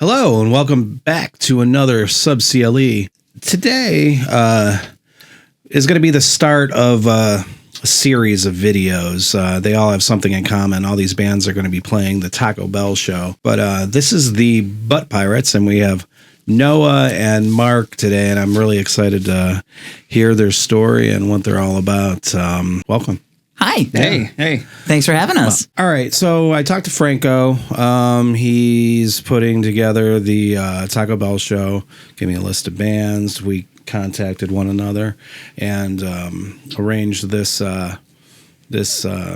Hello and welcome back to another SUB-CLE. Today is going to be the start of a series of videos. They all have something in common. All these bands are going to be playing the Taco Bell show. But this is the Butt Pirates, and we have Noah and Mark today, and I'm really excited to hear their story and what they're all about. Welcome. Hi. Hey. Thanks for having us. All right. So I talked to Franco. He's putting together the Taco Bell show. Gave me a list of bands. We contacted one another and arranged this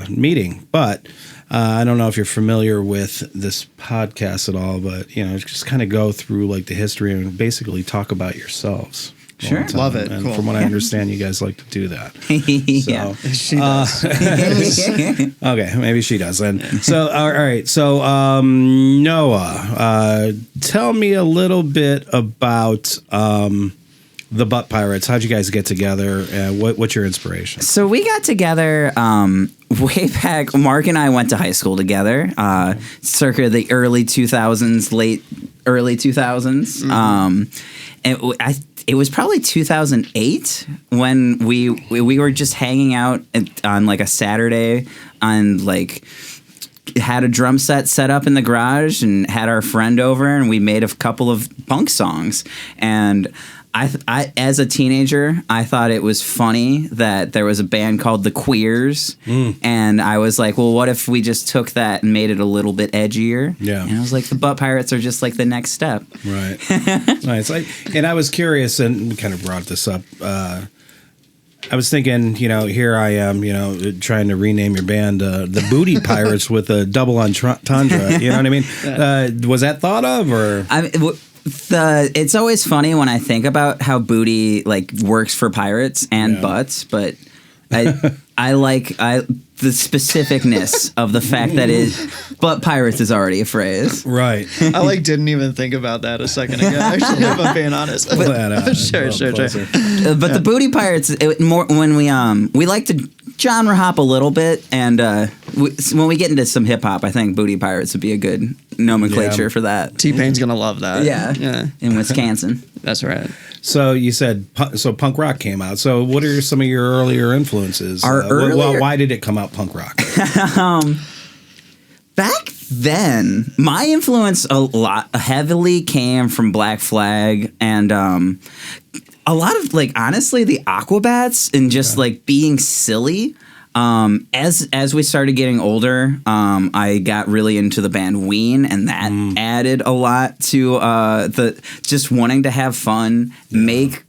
meeting. But I don't know if you're familiar with this podcast at all, but just kind of go through like the history and basically talk about yourselves. Sure. Love it. And Cool. from what I understand, you guys like to do that. Yeah. So, She does. okay, maybe she does. And so, all right. So, Noah, tell me a little bit about the Butt Pirates. How'd you guys get together? What's your inspiration? So we got together way back. Mark and I went to high school together, circa the early 2000s, late early 2000s. And it was probably 2008 when we were just hanging out on like a Saturday on like had a drum set up in the garage and had our friend over and we made a couple of punk songs. And I as a teenager, I thought it was funny that there was a band called The Queers, and I was like, well, what if we just took that and made it a little bit edgier? Yeah. And I was like, the Butt Pirates are just like the next step. Right. Nice. And I was curious, and we kind of brought this up. I was thinking, here I am, trying to rename your band the Booty Pirates with a double entendre. You know what I mean? Was that thought of, or? It's always funny when I think about how booty like works for pirates and butts, but I like the specificness of the fact that Butt Pirates is already a phrase. Right. I didn't even think about that a second ago. Actually, if I'm being honest. Sure. But the Booty Pirates, when we like to genre hop a little bit, and when we get into some hip hop, I think Booty Pirates would be a good nomenclature for that. T-Pain's gonna love that. Yeah. In Wisconsin. That's right. So you said punk rock came out. So what are some of your earlier influences? Why did it come out punk rock? Back then, my influence heavily came from Black Flag and a lot of honestly the Aquabats and just being silly. As we started getting older, I got really into the band Ween, and that added a lot to the just wanting to have fun, make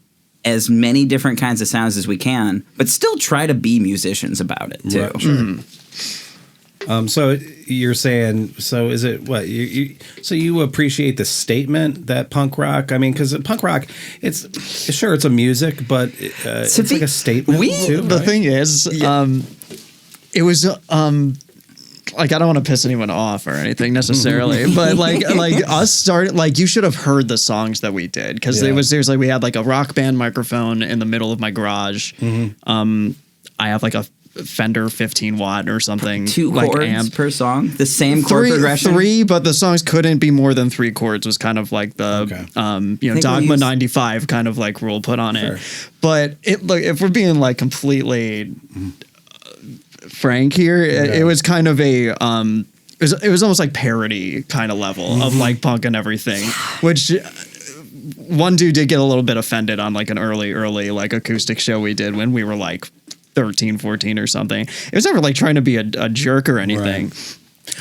as many different kinds of sounds as we can, but still try to be musicians about it too. Right, sure. So you're saying, so is it what so you appreciate the statement that punk rock? I mean, because punk rock, it's a music, but it's like a statement too. The thing is, it was I don't want to piss anyone off or anything necessarily, but us started you should have heard the songs that we did because it was seriously we had a rock band microphone in the middle of my garage. I have a Fender 15 watt or something. 2 chords amp per song. The same chord progression. 3, but the songs couldn't be more than 3 chords. Was kind of the Dogma 95 kind of rule put on it. But if we're being completely frank here, it was kind of a it was almost parody kind of level of punk and everything, which. One dude did get a little bit offended on an early acoustic show we did when we were 13, 14 or something. It was never trying to be a jerk or anything,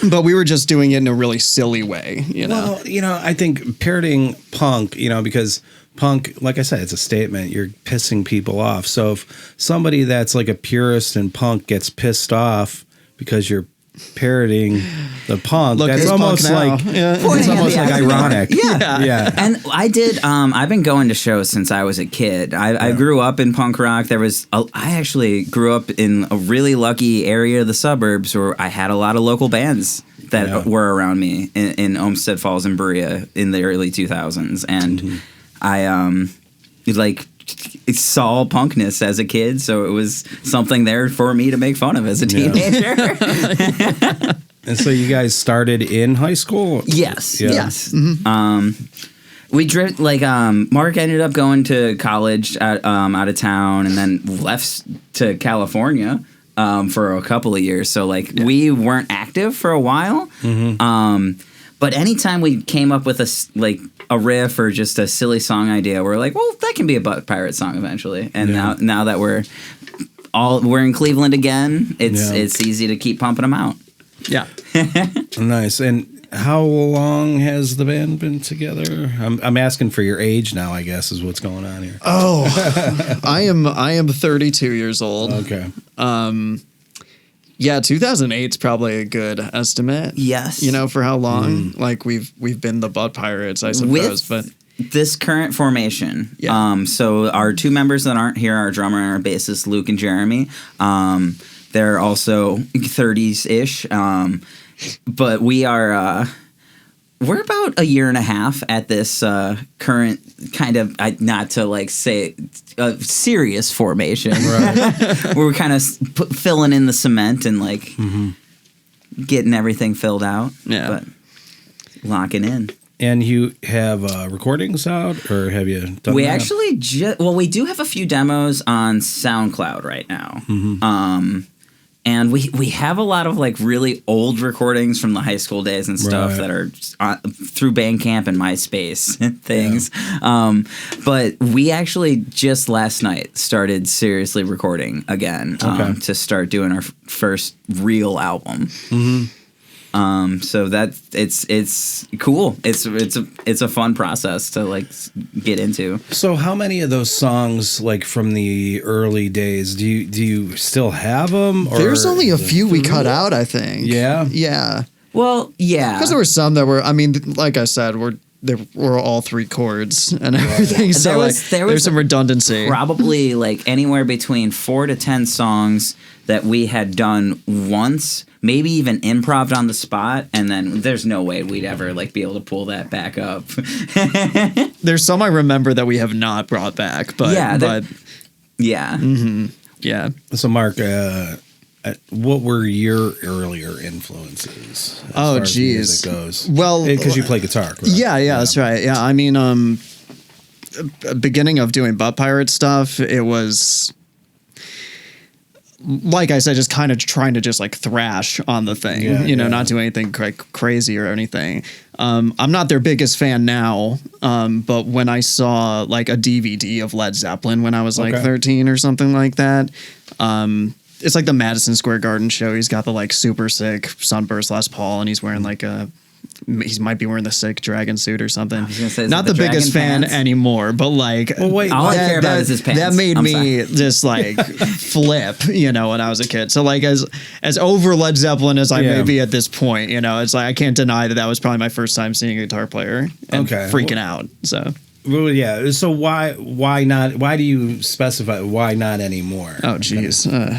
but we were just doing it in a really silly way, Well, I think parodying punk, because punk, like I said, it's a statement. You're pissing people off. So if somebody that's a purist in punk gets pissed off because you're parodying the punk, that's almost it's almost ironic. Yeah. And I did I've been going to shows since I was a kid. I grew up in punk rock. I actually grew up in a really lucky area of the suburbs where I had a lot of local bands that were around me in Olmsted Falls and Berea in the early 2000s, and I saw punkness as a kid, so it was something there for me to make fun of as a teenager. And so you guys started in high school? Yes. Yeah. Yes. We drift Mark ended up going to college out of town and then left to California for a couple of years. So we weren't active for a while. But anytime we came up with a riff or just a silly song idea, we're like, well, that can be a Butt Pirate song eventually. And now that we're in Cleveland again, it's easy to keep pumping them out. Yeah. Nice. And how long has the band been together? I'm asking for your age now, I guess, is what's going on here. Oh, I am 32 years old. Okay. Yeah, 2008 is probably a good estimate. Yes. For how long we've been the Butt Pirates, I suppose. But this current formation. Yeah. So our two members that aren't here, our drummer and our bassist, Luke and Jeremy, they're also 30s-ish. But we're about a year and a half at this current kind of, not to say a serious formation. Right. We're kind of filling in the cement and getting everything filled out. Yeah. But locking in. And you have recordings out, or have you done We that? actually we do have a few demos on SoundCloud right now. And we have a lot of really old recordings from the high school days and stuff that are through Bandcamp and MySpace and things. Yeah. But we actually just last night started seriously recording again to start doing our first real album. So that it's cool. It's a fun process to get into. So how many of those songs from the early days do you still have them? Or there's only a few we cut out, I think. Yeah. Yeah. Well, yeah. Because there were some that were. I mean, like I said, they were all 3 chords and everything. So there's some redundancy. Probably anywhere between 4 to 10 songs that we had done once, maybe even improv on the spot, and then there's no way we'd ever be able to pull that back up. There's some I remember that we have not brought back, but yeah. Yeah. So Mark, what were your earlier influences? Oh, geez. Goes? Well, because you play guitar, correct? Yeah, that's right. Yeah, I mean, beginning of doing Butt Pirate stuff, it was, like I said, just kind of trying to just thrash on the thing, not do anything crazy or anything. I'm not their biggest fan now, but when I saw a DVD of Led Zeppelin when I was 13 or something like that, it's the Madison Square Garden show. He's got the super sick sunburst Les Paul, and he's wearing he might be wearing the sick dragon suit or something. I was gonna say, not the biggest fan anymore, but well, wait, all I care about is his pants. That made me just flip, when I was a kid. So as over Led Zeppelin as I may be at this point, it's I can't deny that was probably my first time seeing a guitar player and freaking out. So. Well, yeah. So why not? Why do you specify why not anymore? Oh, geez. Well,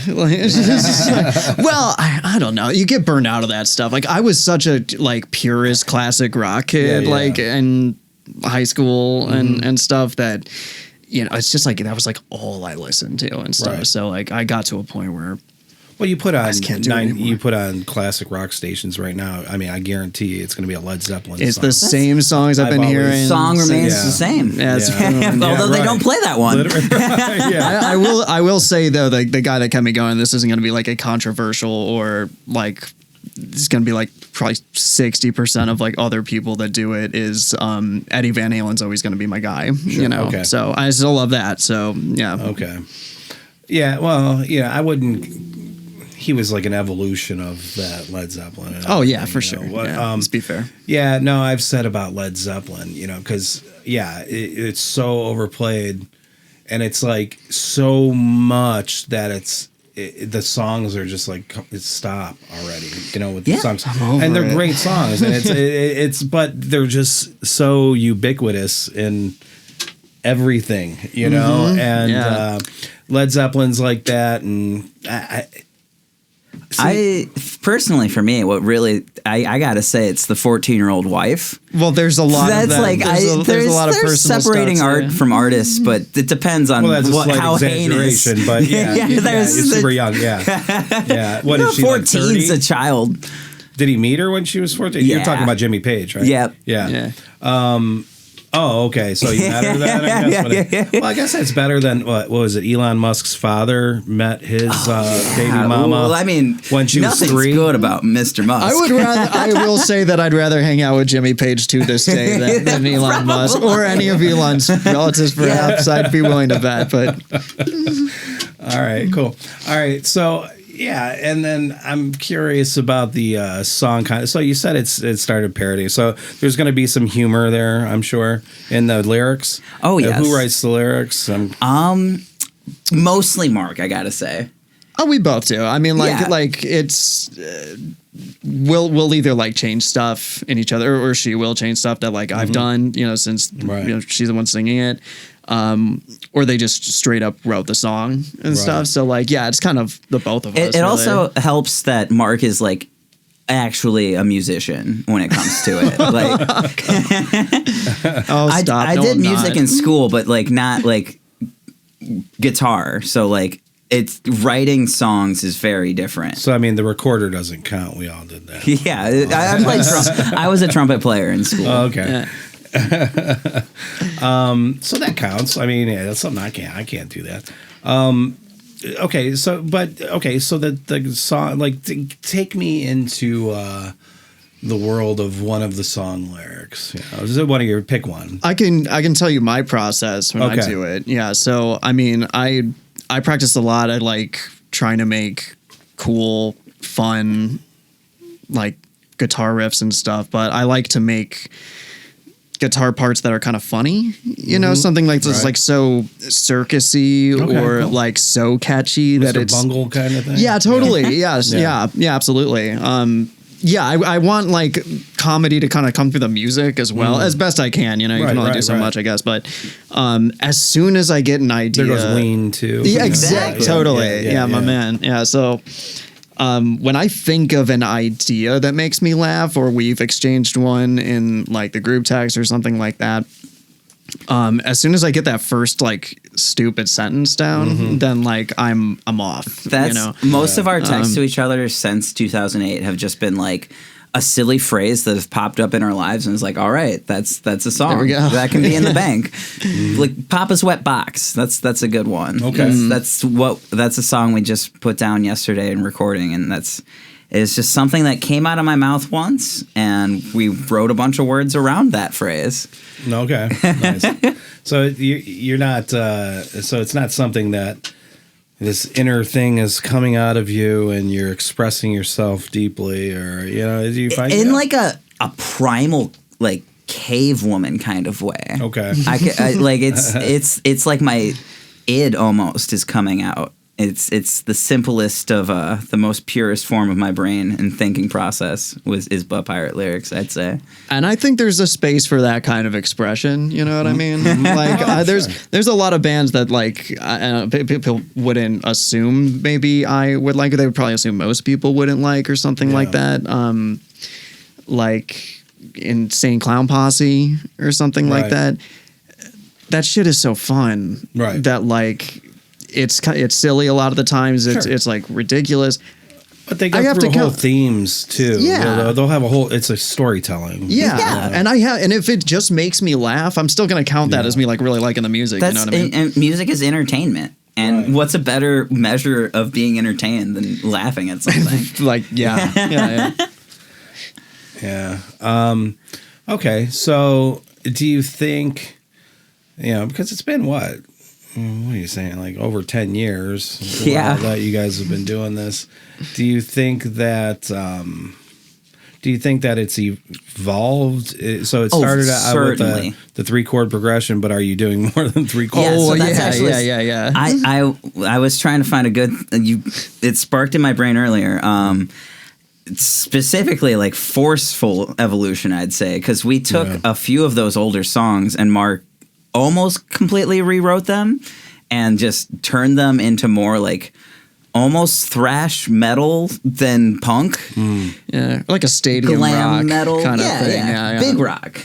I don't know. You get burned out of that stuff. I was such a purist classic rock kid, in high school and stuff that, it's just that was all I listened to and stuff. Right. So I got to a point where. Well, you put on classic rock stations right now. I mean, I guarantee it's going to be a Led Zeppelin It's song. The same songs I've been hearing. The song remains the same. Although they don't play that one. I will say, though, the guy that kept me going, this isn't going to be a controversial or it's going to be probably 60% of other people that do it is Eddie Van Halen's always going to be my guy, Okay. So I still love that. So, yeah. Okay. Yeah, well, I wouldn't. He was an evolution of that Led Zeppelin. Oh, yeah, for sure. Let's be fair. Yeah, no, I've said about Led Zeppelin, because, it's so overplayed, and it's so much that the songs are just stop already, with the songs. And they're great songs, and it's but they're just so ubiquitous in everything, and Led Zeppelin's like that, and I personally, for me, what really I gotta say, it's the 14-year-old wife. Well, there's a lot. That's of that. There's a lot of personal separating stuff, art from artists, but it depends on how heinous. But yeah, there's it's super young. Yeah. What is she? 14's a child. Did he meet her when she was 14? You're talking about Jimmy Page, right? Yep. Yeah. Oh, okay. So you met her then, I guess? Well, I guess that's better than, what was it? Elon Musk's father met his baby mama. Well, I mean, when she was 3. Nothing's good about Mr. Musk. I will say that I'd rather hang out with Jimmy Page to this day than Elon Musk or any of Elon's relatives. Perhaps I'd be willing to bet. But all right, cool. All right, so. Yeah, and then I'm curious about the song kind of. So you said it started parodying. So there's going to be some humor there, I'm sure, in the lyrics. Oh yes. Who writes the lyrics? Mostly Mark, I gotta say. Oh, we both do. I mean, like it's we'll either like change stuff in each other, or she will change stuff that like I've done, since she's the one singing it. Or they just straight up wrote the song and stuff. So like, yeah, it's kind of the both of us. It also helps that Mark is like actually a musician when it comes to it. Like, I did music in school, but like not like guitar. So like, it's writing songs is very different. So I mean, the recorder doesn't count. We all did that. Yeah, I played I was a trumpet player in school. Oh, okay. Yeah. So that counts. I mean, yeah, that's something I can't do that. So the song, like, take me into the world of one of the song lyrics. Is it one of your pick one? I can tell you my process when I do it. Yeah. So I mean, I practice a lot. I like trying to make cool, fun, like guitar riffs and stuff. But I like to make guitar parts that are kind of funny, something like this, like so circusy or like so catchy that it's Bungle kind of thing. Yeah, totally. Yes. Yeah, absolutely. I want like comedy to kind of come through the music as well, as best I can. You can only do so much, I guess. But as soon as I get an idea, there goes Wayne too. Yeah, exactly. Totally. Yeah, my man. Yeah, so. When I think of an idea that makes me laugh, or we've exchanged one in like the group text or something like that, as soon as I get that first like stupid sentence down, then like I'm off. That's most of our texts to each other since 2008 have just been like a silly phrase that has popped up in our lives and is like, all right, that's a song. There we go. That can be in the bank. Like Papa's Wet Box. That's a good one. Okay. That's a song we just put down yesterday in recording, and it's just something that came out of my mouth once, and we wrote a bunch of words around that phrase. Okay. Nice. So you're not so it's not something that this inner thing is coming out of you and you're expressing yourself deeply, or do you find in like a primal like cave woman kind of way. Okay. I like it's like my id almost is coming out. It's the simplest of the most purest form of my brain and thinking process is Butt Pirate lyrics, I'd say. And I think there's a space for that kind of expression. You know what I mean? Like there's a lot of bands that like people wouldn't assume maybe I would like, or they would probably assume most people wouldn't like, or something like that. Like Insane Clown Posse or something like that. That shit is so fun. Right. That like. It's silly a lot of the times. It's like ridiculous. But they go through whole themes too. Yeah, they'll have a whole. It's a storytelling. Yeah. And if it just makes me laugh, I'm still gonna count that as me like really liking the music. You know what I mean? And music is entertainment. And what's a better measure of being entertained than laughing at something? Like yeah. Okay, so do you think? Because it's been what? What are you saying? Like over 10 years that you guys have been doing this. Do you think that it's evolved? So it started out with the 3-chord progression, but are you doing more than 3 chords? Yeah. I was trying to find a good. It sparked in my brain earlier. Specifically, like forceful evolution, I'd say, because we took a few of those older songs and Mark almost completely rewrote them and just turned them into more like almost thrash metal than punk. Yeah, like a stadium glam rock metal kind of thing. Yeah. Big rock.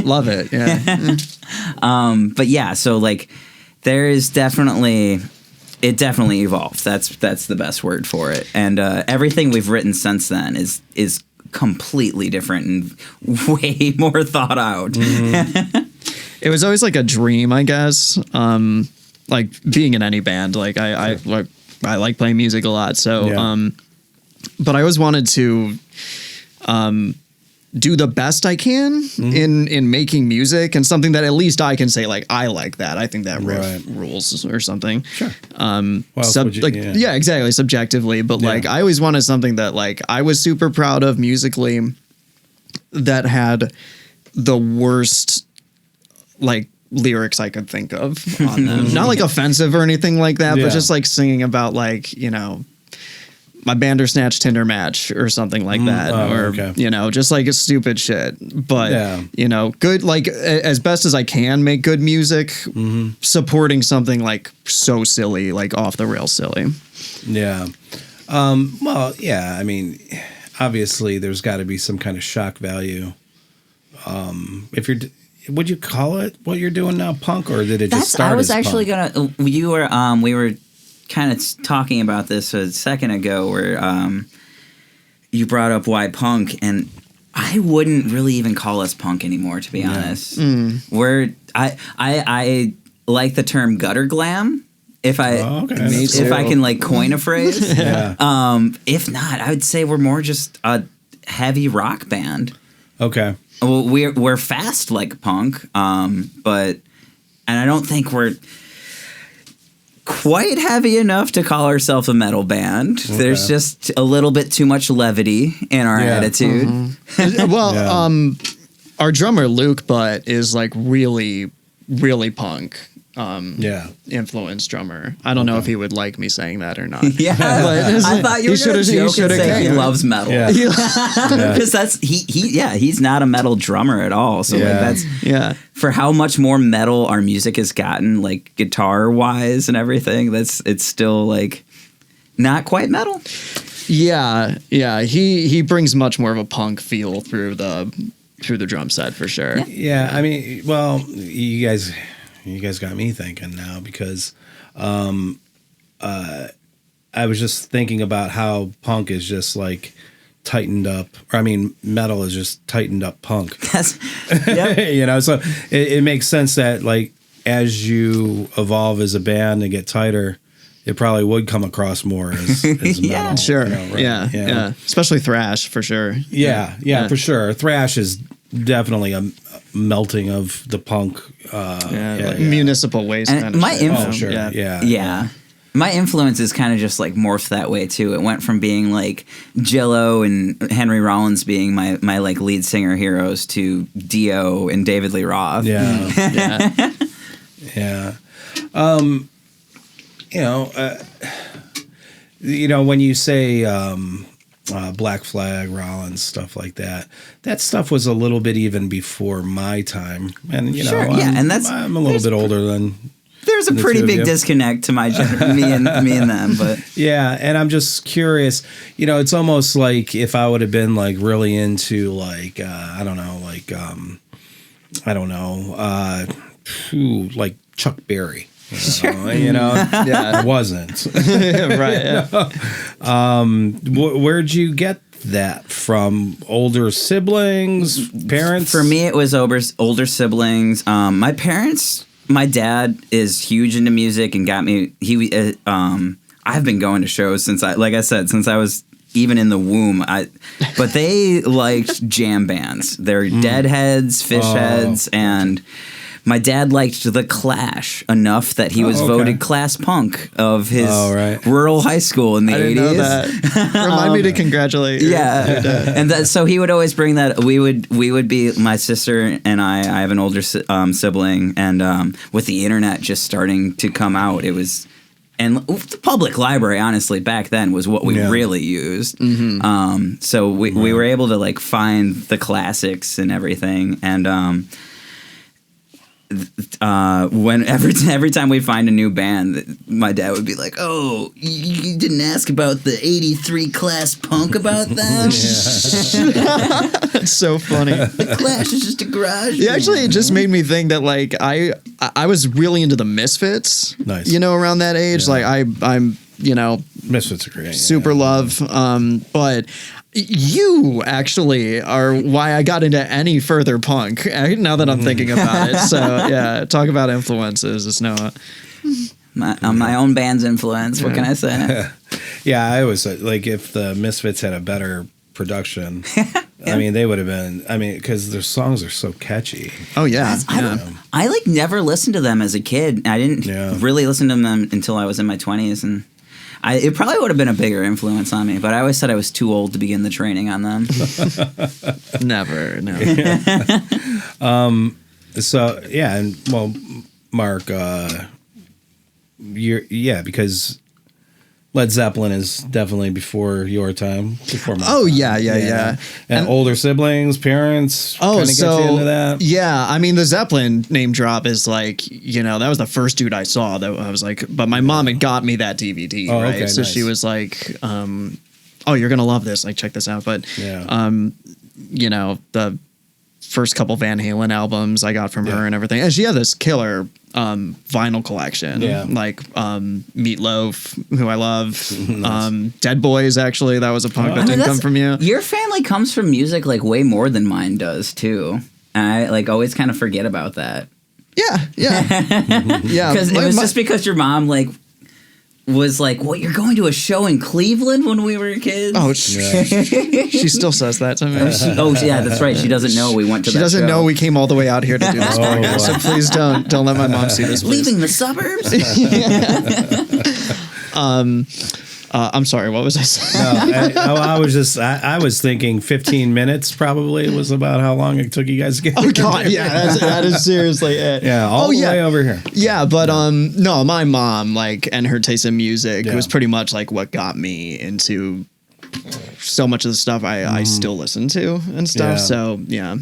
Love it. Yeah. But yeah, so like there is definitely evolved. That's the best word for it. And everything we've written since then is completely different and way more thought out. It was always like a dream, I guess. Like being in any band, like I like playing music a lot. So, but I always wanted to, do the best I can in making music, and something that at least I can say, like, I like that. I think that riff rules or something. Sure. Exactly. Subjectively. But like, I always wanted something that like I was super proud of musically that had the worst like lyrics I could think of on them. Not like offensive or anything like that, but just like singing about like, you know, my Bandersnatch Tinder match or something like that. You know, just like stupid shit. But, you know, good, like as best as I can make good music, supporting something like so silly, like off the rails silly. Yeah. Well, yeah, I mean, obviously there's got to be some kind of shock value. If you're, would you call it what you're doing now, punk, or did it just start? I was as actually punk? we were kind of talking about this a second ago, where you brought up why punk, and I wouldn't really even call us punk anymore, to be honest. I like the term gutter glam. If I can like coin a phrase. If not, I would say we're more just a heavy rock band. Okay. Well, we're fast like punk, but I don't think we're quite heavy enough to call ourselves a metal band. Okay. There's just a little bit too much levity in our attitude. Our drummer Luke Butt is like really, really punk. Influenced drummer. I don't know if he would like me saying that or not. I thought you were going to joke and say he loves metal. Because that's he's not a metal drummer at all. So like that's for how much more metal our music has gotten, like guitar wise and everything. It's still like not quite metal. He brings much more of a punk feel through the drum set for sure. I mean, well, you guys got me thinking now, because I was just thinking about how punk is just like tightened up, or I mean, metal is just tightened up punk. You know, so it makes sense that like as you evolve as a band and get tighter, it probably would come across more as metal. Sure. You know, right? Especially thrash for sure. For sure. Thrash is definitely a melting of the punk municipal waste and kind of my shit. My influences kind of just like morphed that way too. It went from being like Jello and Henry Rollins being my like lead singer heroes to Dio and David Lee Roth. You know, when you say Black Flag, Rollins, stuff like that. That stuff was a little bit even before my time, and you know, I'm a little bit older than. There's a pretty big disconnect to my me and them, but and I'm just curious. You know, it's almost like if I would have been like really into like like Chuck Berry. You know, I wasn't. Where'd you get that from? Older siblings, parents? For me, it was older siblings. My parents. My dad is huge into music and got me. I've been going to shows since I was even in the womb. But they liked jam bands. They're Deadheads, Fishheads, and my dad liked The Clash enough that he was voted class punk of his rural high school in the 80s. I didn't know that. Remind me to congratulate your dad. And so he would always bring that. We would be, my sister and I have an older sibling, and with the internet just starting to come out, it was, and the public library, honestly, back then was what we really used. So we were able to like find the classics and everything, and when every time we find a new band, my dad would be like, "Oh, you didn't ask about the '83 Class punk about them." That's so funny. The Clash is just a garage. Actually, it just made me think that like I was really into the Misfits. Nice. You know, around that age, like I'm you know, Misfits are great. Super love, but You actually are why I got into any further punk. Now that I'm thinking about it, so yeah, talk about influences. It's Noah. My own band's influence. What can I say? Yeah, I always like if the Misfits had a better production. I mean, they would have been. I mean, because their songs are so catchy. Oh yeah, I like never listened to them as a kid. I didn't really listen to them until I was in my 20s, and it probably would have been a bigger influence on me. But I always said I was too old to begin the training on them. Never. So yeah, and well, Mark, because Led Zeppelin is definitely before your time. Before my time. Yeah. And older siblings, parents. Oh, get you into that. Yeah, I mean the Zeppelin name drop is like, that was the first dude I saw. That I was like, but my mom had got me that DVD, right? Okay, so nice. she was like, "Oh, you're gonna love this. Like, check this out." But the first couple Van Halen albums I got from her and everything, and she had this killer vinyl collection, like Meatloaf, who I love, Nice. Dead Boys. Actually, that was a punk that didn't come from you. Your family comes from music like way more than mine does too. And I like always kind of forget about that. Yeah. Because it was just because your mom was like, "What? You're going to a show in Cleveland when we were kids?" Oh, she still says that to me. Yeah, that's right. She doesn't know we went to. She doesn't know we came all the way out here to do this podcast. So please don't let my mom see this. Please. Leaving the suburbs. I'm sorry. What was I saying? I was thinking 15 minutes probably was about how long it took you guys to get. Oh God, yeah, that is seriously it. Yeah, all the way over here. Yeah, but no, my mom and her taste in music was pretty much like what got me into so much of the stuff I still listen to and stuff. Yeah. So yeah.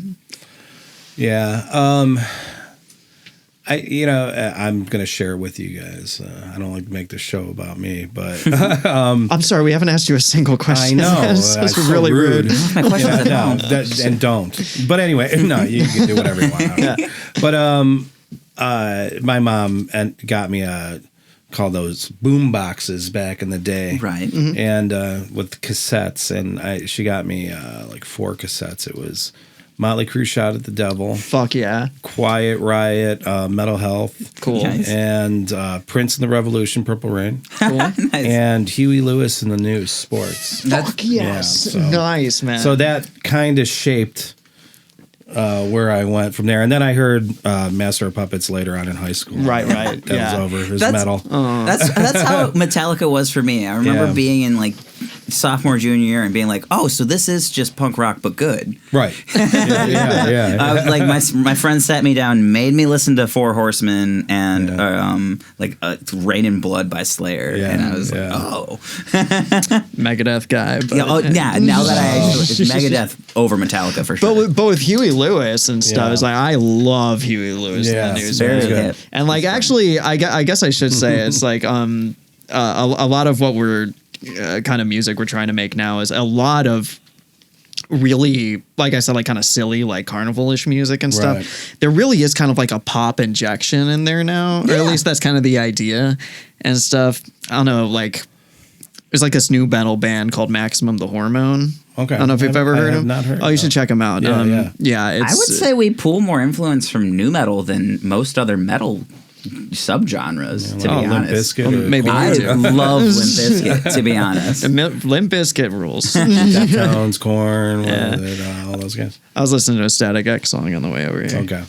I'm gonna share with you guys. I don't like to make the show about me, but I'm sorry, we haven't asked you a single question. I know that's really so rude. My questions and don't. But anyway, no, you can do whatever you want. But my mom got me called those boom boxes back in the day, right? Mm-hmm. And with cassettes, and she got me like 4 cassettes. It was Motley Crue, Shout at the Devil. Fuck yeah. Quiet Riot, Mental Health. Cool. Nice. And Prince and the Revolution, Purple Rain. Cool. Nice. And Huey Lewis and the News, Sports. Fuck yes. Yeah, Nice, man. So that kind of shaped where I went from there. And then I heard Master of Puppets later on in high school. Right. That was over. It was metal. That's how Metallica was for me. I remember being in like sophomore, junior year and being like, "Oh, so this is just punk rock, but good." Right. Yeah. I was like my friend sat me down, made me listen to Four Horsemen and Rain and Blood by Slayer, and I was like, "Oh, Megadeth guy." But, Now that I actually Megadeth over Metallica for sure. But with Huey Lewis and stuff, it's like I love Huey Lewis. Yeah, and the News, very man. good. And like actually, I guess I should say it's like a lot of what we're kind of music we're trying to make now is a lot of really, like I said, like kind of silly, like carnival-ish music and stuff. Right. There really is kind of like a pop injection in there now, or at least that's kind of the idea and stuff. I don't know, like there's like this new metal band called Maximum the Hormone. Okay. I don't know if you've ever heard of them. Not heard. Oh, you should check them out. Yeah. It's, I would say we pull more influence from nu metal than most other metal subgenres, to be Limp honest. Bizkit, maybe I love Limp Bizkit, to be honest. Limp Bizkit rules. Deftones, Korn, all those guys. I was listening to a Static X song on the way over here. Okay.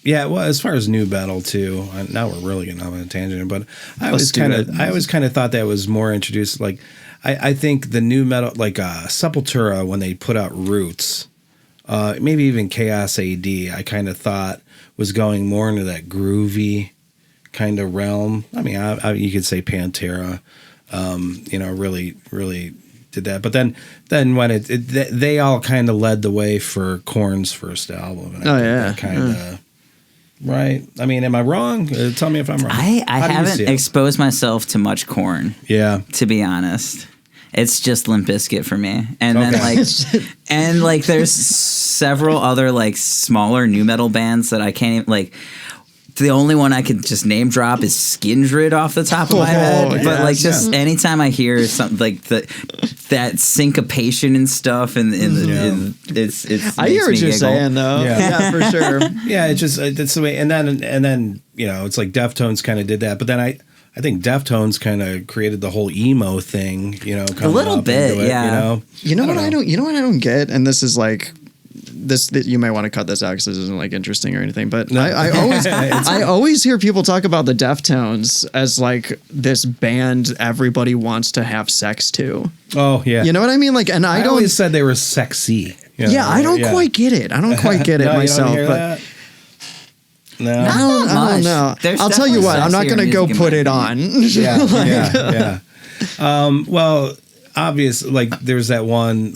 Yeah, well, as far as new metal too, now we're really getting off on a tangent, but I always kind of thought that was more introduced. Like, I think the new metal, like Sepultura, when they put out Roots, maybe even Chaos AD, I kind of thought was going more into that groovy kind of realm. I mean, you could say Pantera, really did that. But then when they all kind of led the way for Korn's first album. And I think kind of. Right. I mean, am I wrong? Tell me if I'm wrong. I haven't exposed myself to much Korn. Yeah. To be honest. It's just Limp Bizkit for me. And then there's several other like smaller nu metal bands that I can't even like the only one I could just name drop is Skindred off the top of my head. But like just anytime I hear something like that syncopation and stuff, and it's I hear what you're saying though. Yeah, for sure. Yeah, it's the way. And then it's like Deftones kind of did that, but then I think Deftones kind of created the whole emo thing. A little bit. Yeah. You know what I don't get, and this is like. This you might want to cut this out because this isn't like interesting or anything, but no. I always hear people talk about the Deftones as like this band everybody wants to have sex to. Oh yeah, you know what I mean? Like, and I always said they were sexy. I don't quite get it. I don't quite get it myself. But that? No, I don't know. I'll tell you what. I'm not going to go put it on. Yeah. Well, obvious. Like, there's that one.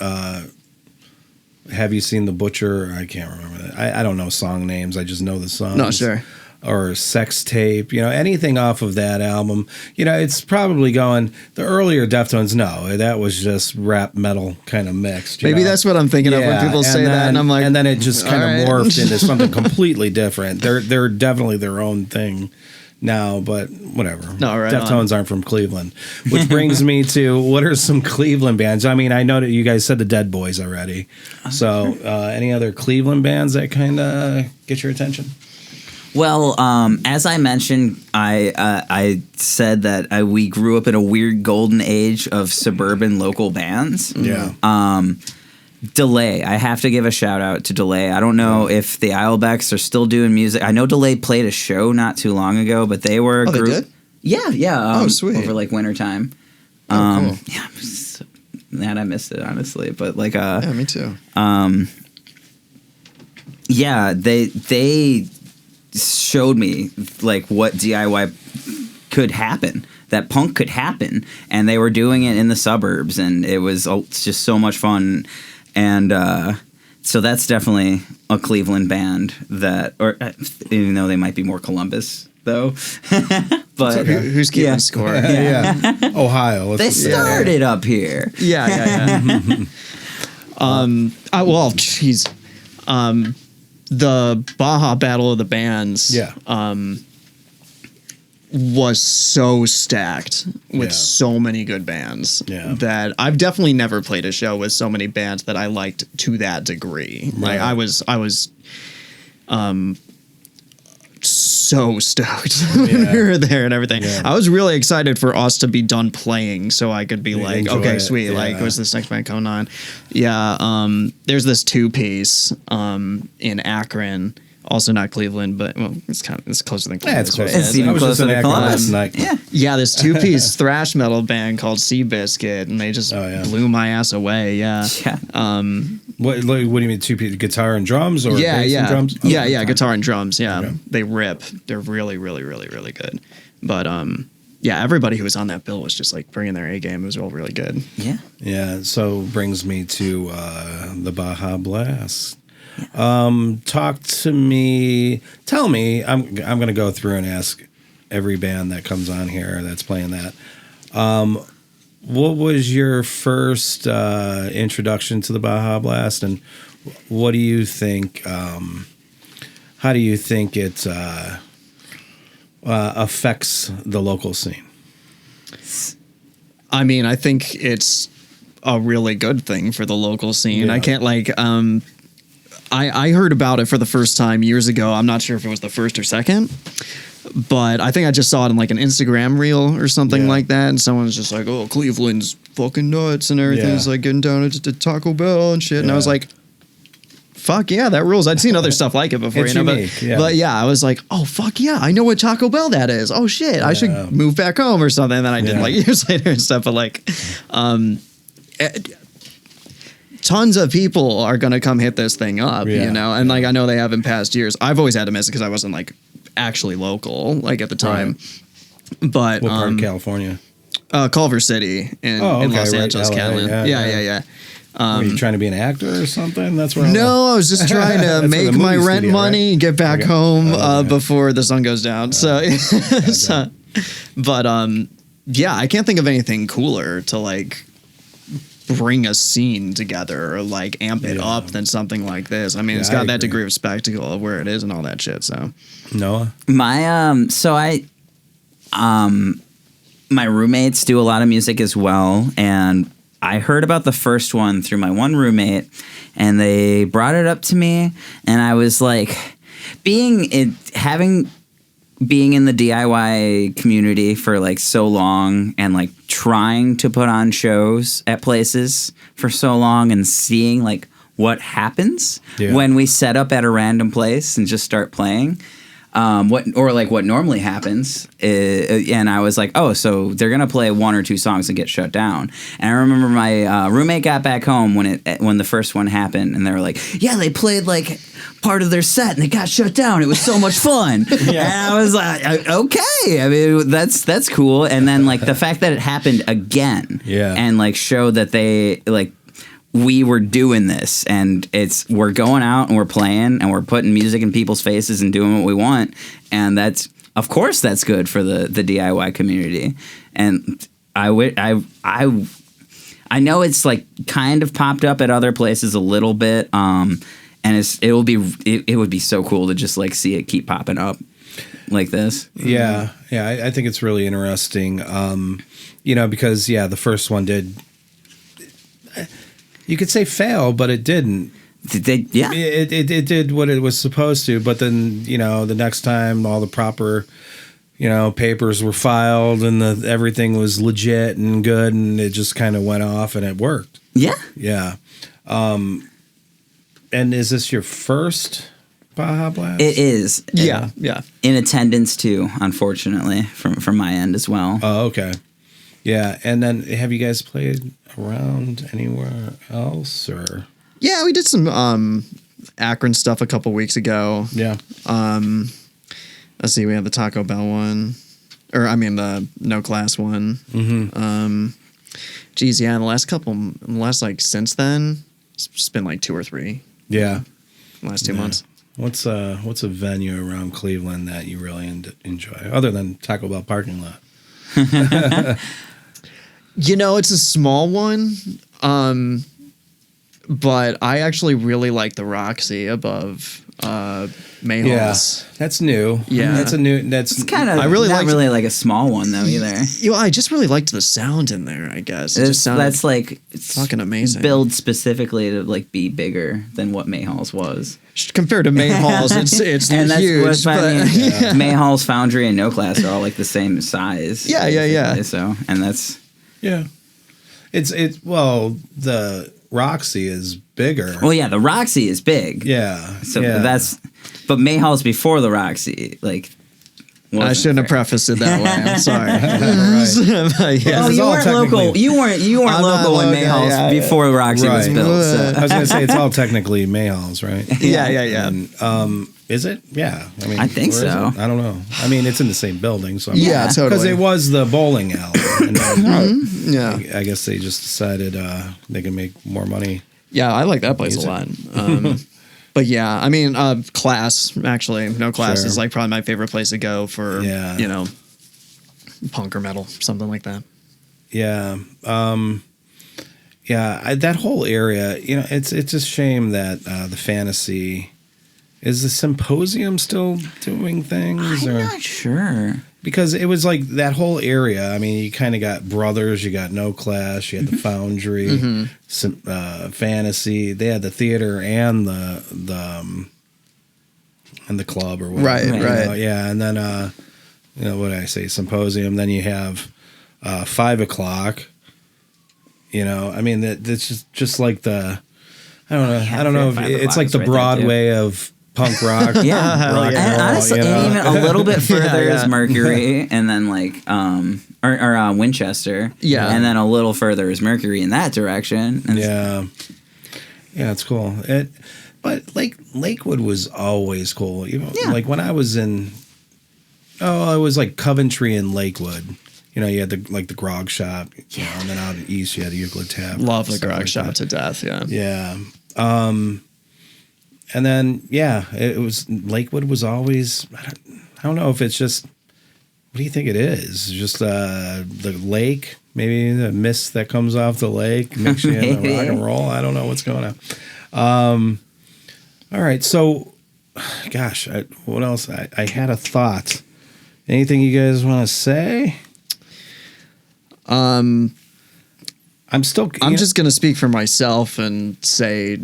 Have you seen The Butcher? I can't remember that. I don't know song names. I just know the songs. No, sure. Or Sex Tape. Anything off of that album. It's probably going. The earlier Deftones, no, that was just rap metal kind of mixed. Maybe that's what I'm thinking of when people say that, and I'm like, and then it just kind of morphed into something completely different. They're definitely their own thing now, but whatever. No, right. Deftones aren't from Cleveland, which brings me to what are some Cleveland bands? I mean, I know that you guys said the Dead Boys already. So, any other Cleveland bands that kind of get your attention? Well, as I mentioned, I said that we grew up in a weird golden age of suburban local bands. Yeah. Delay. I have to give a shout out to Delay. I don't know if the Islebecks are still doing music. I know Delay played a show not too long ago, but they were a group. They did? Yeah. Sweet. Over like wintertime. Cool. Yeah. That I missed it, honestly. But like, yeah, me too. Yeah, they showed me like what DIY could happen, that punk could happen, and they were doing it in the suburbs, and it was just so much fun. And so that's definitely a Cleveland band or even though they might be more Columbus though. But okay. Who's keeping score? Yeah. Ohio. They started up here. Yeah. Well, geez. The Baja Battle of the Bands. Was so stacked with so many good bands that I've definitely never played a show with so many bands that I liked to that degree. Right. Like I was so stoked when we were there and everything. Yeah. I was really excited for us to be done playing so I could be like, okay, sweet. Yeah. Like, what's this next band coming on? Yeah. There's this 2-piece in Akron. Also not Cleveland, but it's closer than Cleveland. Yeah, it's close. Right? It's even closer than Columbus. Yeah, this 2-piece thrash metal band called SUB-CLE, and they just blew my ass away. Yeah. What do you mean 2-piece? Guitar and drums, or bass and drums? Oh, yeah, guitar and drums. Yeah, okay. They rip. They're really, really, really, really good. But everybody who was on that bill was just like bringing their A game. It was all really good. Yeah. Yeah. So brings me to the Baja Blast. Talk to me. Tell me. I'm going to go through and ask every band that comes on here that's playing that. What was your first introduction to the Baja Blast, and what do you think? How do you think it affects the local scene? I mean, I think it's a really good thing for the local scene. Yeah. I can't I heard about it for the first time years ago. I'm not sure if it was the first or second, but I think I just saw it in like an Instagram reel or something like that. And someone was just like, oh, Cleveland's fucking nuts and everything's like getting down to Taco Bell and shit. And I was like, fuck yeah, that rules. I'd seen other stuff like it before, it's unique, but I was like, oh fuck yeah, I know what Taco Bell that is. Oh shit, I should move back home or something. And then I did like years later and stuff, but like, tons of people are going to come hit this thing up, you know? And like, I know they have in past years. I've always had to miss it because I wasn't like actually local, like at the time. Right. But what part of California? Culver City in Los Angeles, California. Yeah. Were you trying to be an actor or something? That's where I was just trying to make my rent money and get back home before the sun goes down. But I can't think of anything cooler to like bring a scene together or like amp it up than something like this. I mean, it's got that degree of spectacle of where it is and all that shit. So Noah, my roommates do a lot of music as well, and I heard about the first one through my one roommate, and they brought it up to me, and I was like, being in the DIY community for like so long, and like trying to put on shows at places for so long, and seeing like what happens when we set up at a random place and just start playing. What normally happens, and I was like, oh, so they're gonna play one or two songs and get shut down. And I remember my roommate got back home when the first one happened, and they were like, yeah, they played like part of their set and it got shut down. It was so much fun. And I was like, okay, I mean that's cool. And then like the fact that it happened again, and like showed that they like. We were doing this, and we're going out and we're playing and we're putting music in people's faces and doing what we want, and of course that's good for the DIY community. And I know it's like kind of popped up at other places a little bit, and it would be so cool to just like see it keep popping up like this. I think it's really interesting, because the first one did. You could say fail, but it didn't. It did what it was supposed to, but then, the next time all the proper, papers were filed and everything was legit and good, and it just kind of went off and it worked. Yeah. Yeah. And is this your first Baja Blast? It is. Yeah. In attendance too, unfortunately, from my end as well. Oh, okay. Yeah, and then have you guys played around anywhere else, or? Yeah, we did some Akron stuff a couple weeks ago. Yeah. Let's see, we had the Taco Bell one, the No Class one. Mm-hmm. Since then, it's just been like 2 or 3. Yeah. Last 2 months. What's a venue around Cleveland that you really enjoy, other than Taco Bell parking lot? It's a small one, but I actually really like the Roxy above Mayhall's. Yeah, that's new. Yeah, It's kind of not really like a small one though either. I just really liked the sound in there. I guess it's fucking amazing. Built specifically to like be bigger than what Mayhall's was. Compared to Mayhall's, it's and that's huge. Mayhall's, Foundry, and No Class are all like the same size. Yeah. So, and that's the Roxy is bigger. Well, yeah, the Roxy is big. Yeah. So but Mayhall's before the Roxy, like. I shouldn't have prefaced it that way. I'm sorry. Well, you weren't local. You weren't local when Mayhall's before Roxy was built. So. I was going to say it's all technically Mayhall's, right? Yeah. And, is it? Yeah. I mean, I think so. I don't know. I mean, it's in the same building, so totally. Because it was the bowling alley. And then, I guess they just decided they can make more money. Yeah, I like that place a lot. But yeah, I mean, Class, actually. No Class is like probably my favorite place to go for, punk or metal, something like that. Yeah. That whole area, it's a shame that the Fantasy... Is the Symposium still doing things? I'm not sure. Because it was like that whole area. I mean, you kind of got Brothers, you got No Clash, you had the Foundry, Fantasy. They had the theater and the club or whatever. Right. Yeah, and then what did I say? Symposium. Then you have 5 o'clock. I mean, that's just like the. I don't know. If it's like the Broadway of punk rock. And honestly, and even a little bit further is Mercury, and then like or Winchester. Yeah. And then a little further is Mercury in that direction. And yeah, it's cool. But Lakewood was always cool. Like when I was in, it was like Coventry and Lakewood. You had the grog shop, and then out east you had the Euclid Tap. Love the grog shop to death, yeah. Yeah. And then, it was, Lakewood was always, I don't know if it's just What do you think it is? Just the lake? Maybe the mist that comes off the lake makes you in the rock and roll? I don't know what's going on. All right. So, gosh, what else? I had a thought. Anything you guys want to say? I'm just going to speak for myself and say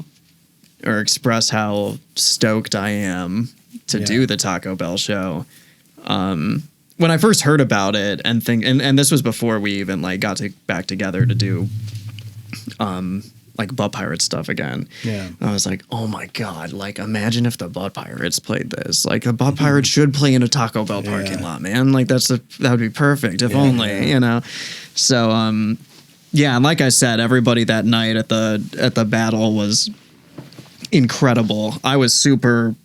or express how stoked I am to do the Taco Bell show. When I first heard about it and this was before we even like got back together to do like Butt Pirate stuff again. Yeah. I was like, oh my God, like imagine if the Butt Pirates played this. Like the Butt Pirates should play in a Taco Bell parking lot, man. Like that would be perfect if only, you know. So yeah, and like I said, everybody that night at the battle was incredible. I was super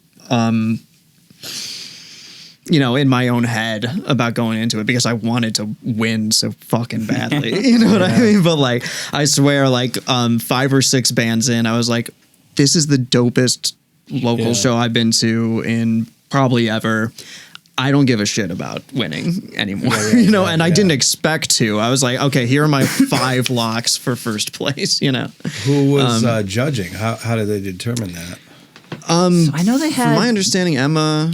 in my own head about going into it because I wanted to win so fucking badly. You know what I mean? But like, I swear, like 5 or 6 bands in, I was like, this is the dopest local show I've been to in probably ever. I don't give a shit about winning anymore, and I didn't expect to. I was like, okay, here are my 5 locks for first place, Who was judging? How did they determine that? So I know they had. From my understanding, Emma.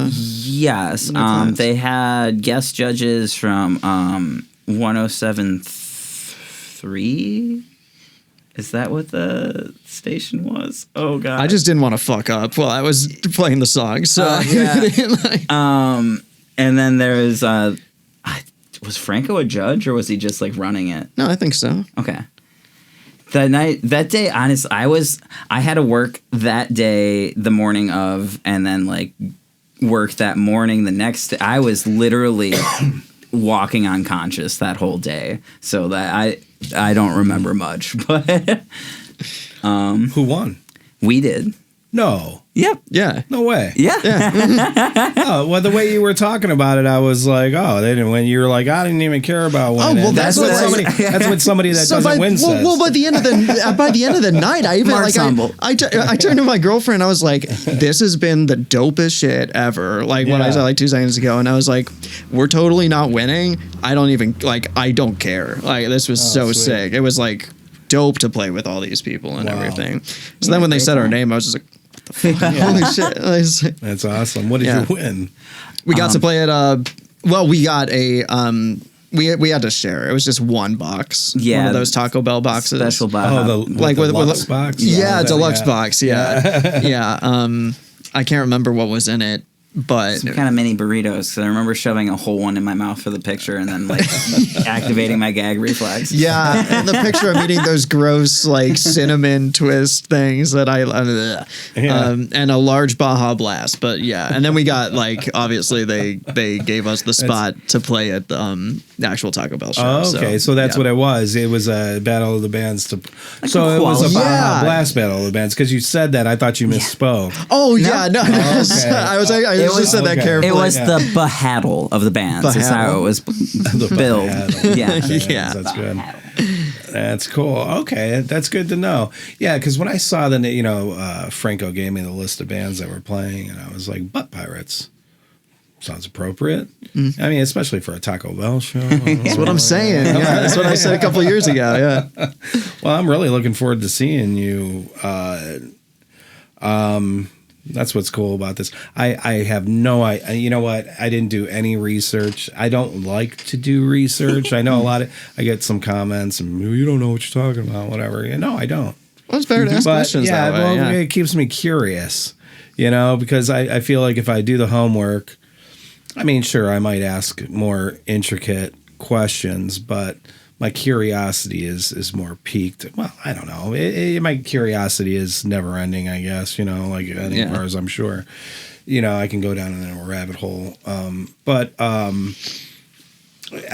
Yes, they had guest judges from 107.3. Is that what the station was? Oh God! I just didn't want to fuck up while I was playing the song. So and then there's was Franco a judge or was he just like running it? No, I think so. Okay. That day, honestly, I had to work that day, the morning of, and then like work that morning the next day. I was literally walking unconscious that whole day, so that I don't remember much. But who won? We did. No. Yep. Yeah. No way. Yeah. Oh, well, the way you were talking about it, I was like, oh, they didn't win. You were like, I didn't even care about winning. Oh, well, that's what somebody that doesn't win says. Well, by the end of the night, I even I turned to my girlfriend. I was like, this has been the dopest shit ever. Like what I said like 2 seconds ago, and I was like, we're totally not winning. I don't care. Like this was so sweet. sick. It was like dope to play with all these people and everything. So then when they said our name, I was just like, holy shit. That's awesome. What did you win? We got to play at we got a we had to share. It was just one box. Yeah. One of those Taco Bell boxes. Special box. Oh, the deluxe box? Yeah, deluxe box. Yeah. Yeah. I can't remember what was in it, but some kind of mini burritos. So I remember shoving a whole one in my mouth for the picture and then like activating my gag reflex. Yeah, in the picture I'm eating those gross like cinnamon twist things that and a large Baja Blast. But yeah, and then we got like obviously they gave us the spot to play at the actual Taco Bell show. Oh, okay, so that's what it was. It was a battle of the bands it was a Baja Blast battle of the bands because you said that. I thought you misspoke. Oh yeah, no. Okay. I just said that carefully. It was the Bahattle of the bands. That's how it was billed. Yeah. That's good. That's cool. Okay, that's good to know. Yeah, because when I saw Franco gave me the list of bands that were playing, and I was like, Butt Pirates. Sounds appropriate. I mean, especially for a Taco Bell show. That's what I'm saying. Yeah, that's what I said a couple of years ago. Yeah. Well, I'm really looking forward to seeing you. That's what's cool about this. I have you know what? I didn't do any research. I don't like to do research. I know I get some comments and you don't know what you're talking about, whatever. No, I don't. Well, it's better to ask questions that way. It keeps me curious, because I feel like if I do the homework, I mean, sure, I might ask more intricate questions, but my curiosity is more piqued. Well, I don't know. My curiosity is never ending, I guess, like any of ours, I'm sure. I can go down in a rabbit hole.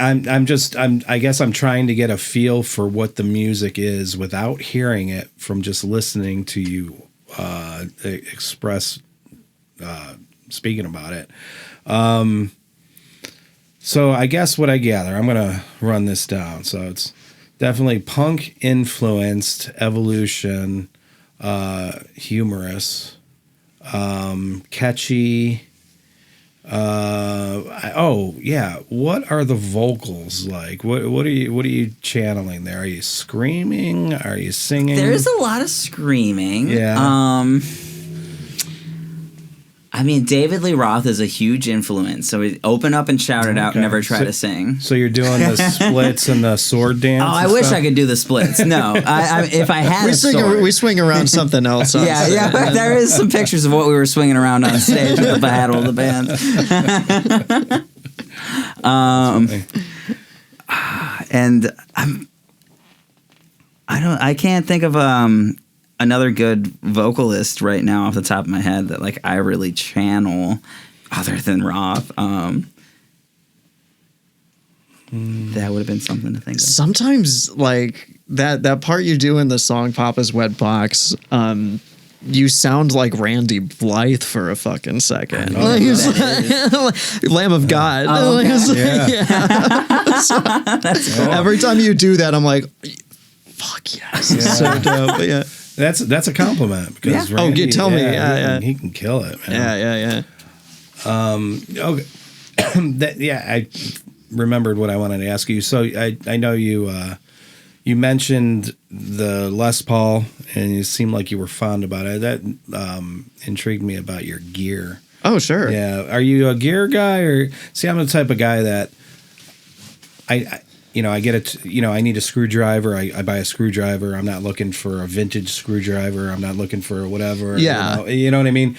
I guess I'm trying to get a feel for what the music is without hearing it from just listening to you express speaking about it. So I guess what I gather, I'm going to run this down. So it's definitely punk influenced, evolution, humorous, catchy, Oh yeah. What are the vocals like? What are you channeling there? Are you screaming? Are you singing? There's a lot of screaming. Yeah. I mean, David Lee Roth is a huge influence. So we open up and shout it out, never try to sing. So you're doing the splits and the sword dance? Oh, I wish I could do the splits. No, if I had we swing around something else. Yeah, there is some pictures of what we were swinging around on stage with the battle of the bands. And I can't think of another good vocalist right now off the top of my head that like I really channel other than Roth. That would have been something to think of. Sometimes like that part you do in the song Papa's Wet Box, you sound like Randy Blythe for a fucking second. Lamb of God. Oh, okay. That's cool. Every time you do that, I'm like, fuck yes. It's so dope. But yeah. That's a compliment because Randy, tell me. Yeah, he can kill it, man. Yeah. Okay. I remembered what I wanted to ask you. So I know you mentioned the Les Paul, and you seemed like you were fond about it. That intrigued me about your gear. Oh, sure. Yeah. Are you a gear guy, or see? I'm the type of guy that I get I need a screwdriver. I buy a screwdriver. I'm not looking for a vintage screwdriver. I'm not looking for whatever. Yeah. You know what I mean?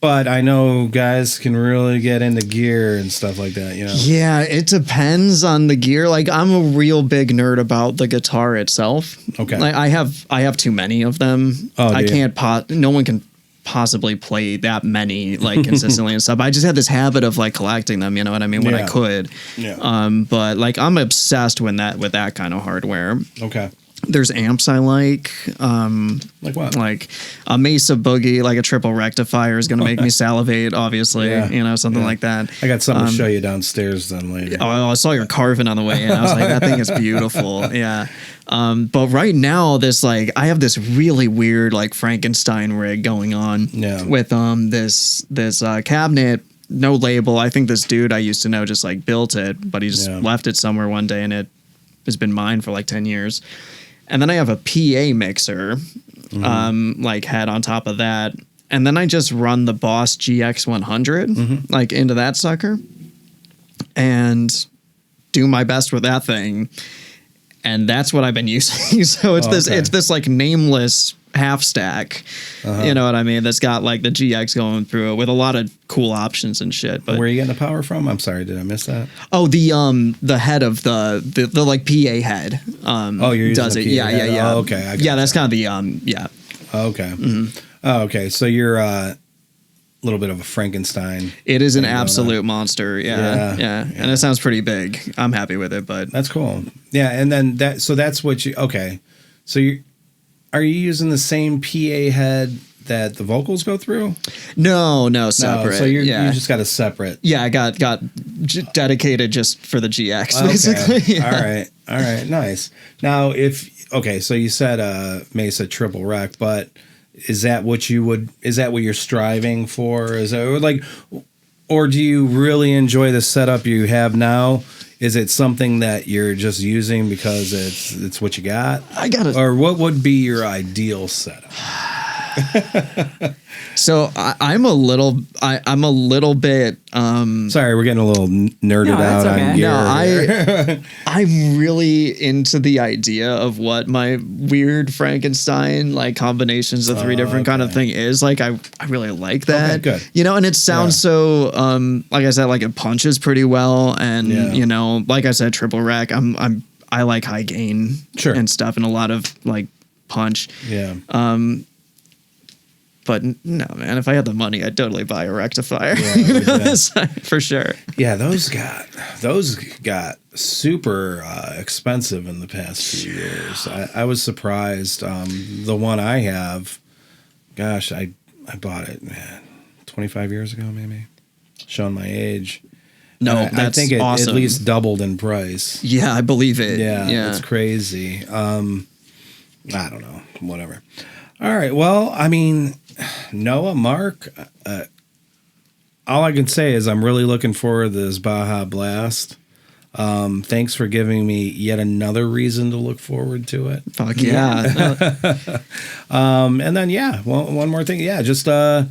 But I know guys can really get into gear and stuff like that, Yeah, it depends on the gear. Like I'm a real big nerd about the guitar itself. Okay. Like I have too many of them. Oh, I can't no one can possibly play that many like consistently and stuff. I just had this habit of like collecting them, you know what I mean, when I could. Yeah. But like I'm obsessed with that kind of hardware. Okay. There's amps I like. Like what? Like a Mesa Boogie, like a triple rectifier is going to make me salivate, obviously. Yeah. Something like that. I got something to show you downstairs then later. Oh, I saw your carving on the way in. I was like, that thing is beautiful. Yeah. But right now, I have this really weird like Frankenstein rig going on with this cabinet, no label. I think this dude I used to know just like built it, but he just left it somewhere one day, and it has been mine for like 10 years. And then I have a PA mixer, like head on top of that. And then I just run the Boss GX100 like into that sucker and do my best with that thing. And that's what I've been using. So it's this like nameless half stack, you know what I mean? That's got like the GX going through it with a lot of cool options and shit. But where are you getting the power from? I'm sorry, did I miss that? Oh, the head of the like PA head. You're using does the it? PA Yeah. head. Oh, okay. That's kind of the yeah. Oh, okay. Oh, okay. So you're a little bit of a Frankenstein. It is an absolute monster. Yeah. And it sounds pretty big. I'm happy with it, but that's cool. Yeah, and then that's what you okay. So are you using the same PA head that the vocals go through? No, separate. No, so you just got a separate. Yeah, I got dedicated just for the GX, basically. Yeah. All right, nice. Now, so you said Mesa triple rack, but is that what you're striving for? Is that like, or do you really enjoy the setup you have now? Is it something that you're just using because it's what you got? Or what would be your ideal setup? So I'm a little bit. Sorry, we're getting a little nerded out on gear. No, I'm really into the idea of what my weird Frankenstein like combinations of three different kind of thing is. Like I really like that. Okay, good. And it sounds so like I said, like it punches pretty well, and like I said, triple rack. I like high gain and stuff, and a lot of like punch. Yeah. But no, man, if I had the money, I'd totally buy a rectifier. For sure. Yeah, those got super expensive in the past few years. I was surprised. The one I have, gosh, I bought it, man, 25 years ago, maybe. Showing my age. No, I think it awesome. at least doubled in price. Yeah, I believe it. Yeah. It's crazy. I don't know, whatever. All right, well, I mean, Noah, Mark, all I can say is I'm really looking forward to this Baja Blast. Thanks for giving me yet another reason to look forward to it. Fuck yeah. And then, one more thing. Yeah, just I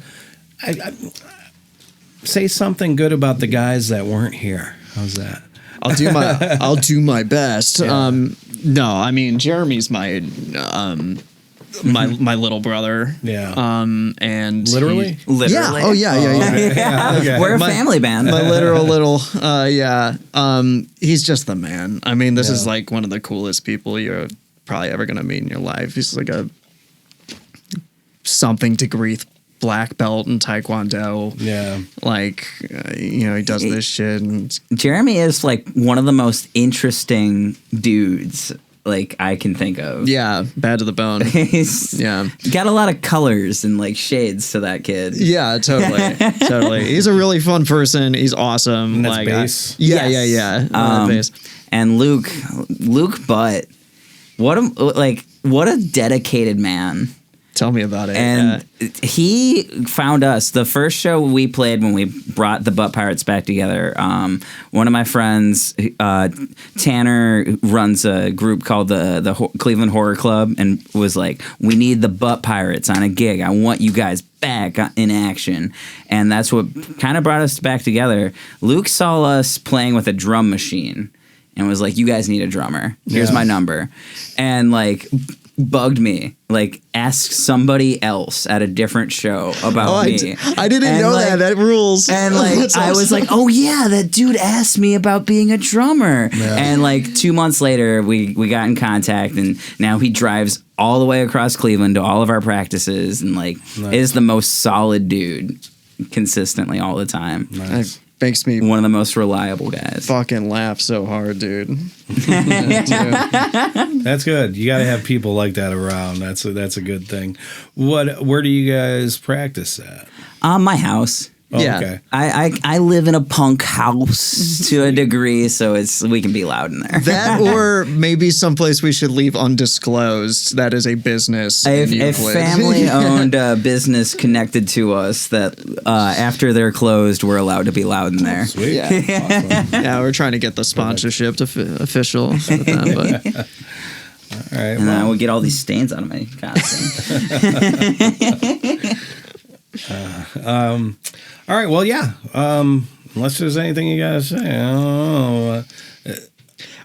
say something good about the guys that weren't here. How's that? I'll do my best. Yeah. No, I mean Jeremy's my my little brother. Yeah. And Literally? Literally. Yeah. Oh yeah. Okay. We're a family band. My literal little he's just the man. I mean, this is like one of the coolest people you're probably ever gonna meet in your life. He's like a something degree black belt in Taekwondo. Yeah. Like he does this shit and Jeremy is like one of the most interesting dudes like I can think of. yeah, bad to the bone. He's got a lot of colors and like shades to that kid. Yeah, totally. He's a really fun person. He's awesome. And that's like bass? Yeah. Bass. And Luke Butt, what a dedicated man. Tell me about it. And he found us. The first show we played when we brought the Butt Pirates back together, one of my friends, Tanner, runs a group called the Cleveland Horror Club, and was like, we need the Butt Pirates on a gig. I want you guys back in action. And that's what kind of brought us back together. Luke saw us playing with a drum machine and was like, you guys need a drummer. Here's my number. And like bugged me, like ask somebody else at a different show about me. I didn't know like, that rules. And like That's I was awesome. like, oh yeah, that dude asked me about being a drummer. And like 2 months later we got in contact, and now he drives all the way across Cleveland to all of our practices, and like is the most solid dude consistently all the time. It makes me One of the most reliable guys. fucking laugh so hard, dude. That's good. You got to have people like that around. That's a good thing. Where do you guys practice at? My house. Oh, Yeah. Okay. I live in a punk house to a degree, so we can be loud in there. That or maybe someplace we should leave undisclosed. That is a business. A in Euclid. family-owned business connected to us that after they're closed, we're allowed to be loud in there. Sweet. Yeah. Awesome. Yeah, we're trying to get the sponsorship official with them, but All right. And then I would get all these stains out of my costume. All right. Well, yeah. Unless there's anything you guys say. I don't know.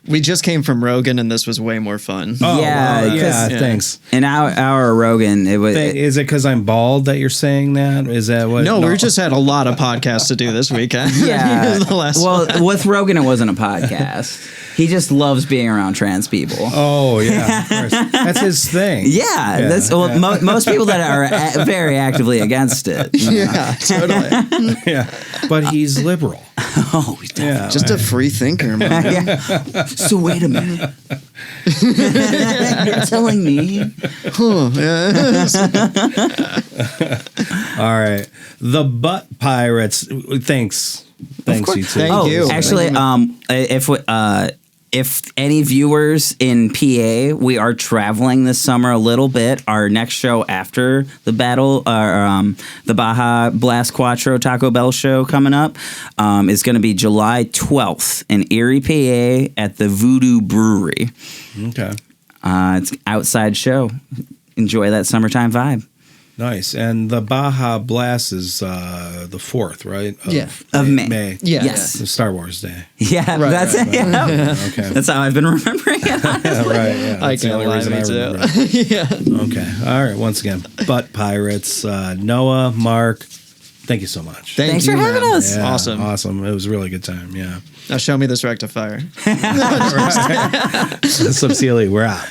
we just came from Rogan, and this was way more fun. Oh, Yeah, well, yeah. 'cause- Thanks. And our Rogan, it was Is it because I'm bald that you're saying that? Is that what? No, we just had a lot of podcasts to do this weekend. yeah. The last Well, with Rogan, it wasn't a podcast. He just loves being around trans people. Oh yeah, of course. That's his thing. Yeah, that's well, most people that are very actively against it. yeah, totally. Yeah, but he's liberal. Oh, he's definitely. Yeah, Just a free thinker, man. Yeah. So wait a minute. You're telling me? All right, the Butt Pirates. Thanks you too. Thank you. Actually, if any viewers in PA, we are traveling this summer a little bit. Our next show after the the Baja Blast Quattro Taco Bell show coming up, is going to be July 12th in Erie, PA at the Voodoo Brewery. Okay, it's an outside show. Enjoy that summertime vibe. nice. And the Baja Blast is the 4th, right? Of May. Yeah. Yes. It's Star Wars Day. Yeah, Right, that's right, it. Yeah. Okay. That's how I've been remembering it. Right. Yeah. I That's the can't only lie, reason me I too. remember it. Yeah. Okay. All right. Once again, Butt Pirates. Noah, Mark, thank you so much. Thanks for having man. us. Yeah, Awesome. Awesome. It was a really good time. Yeah. Now show me this rectifier. SUB-CLE, we're out.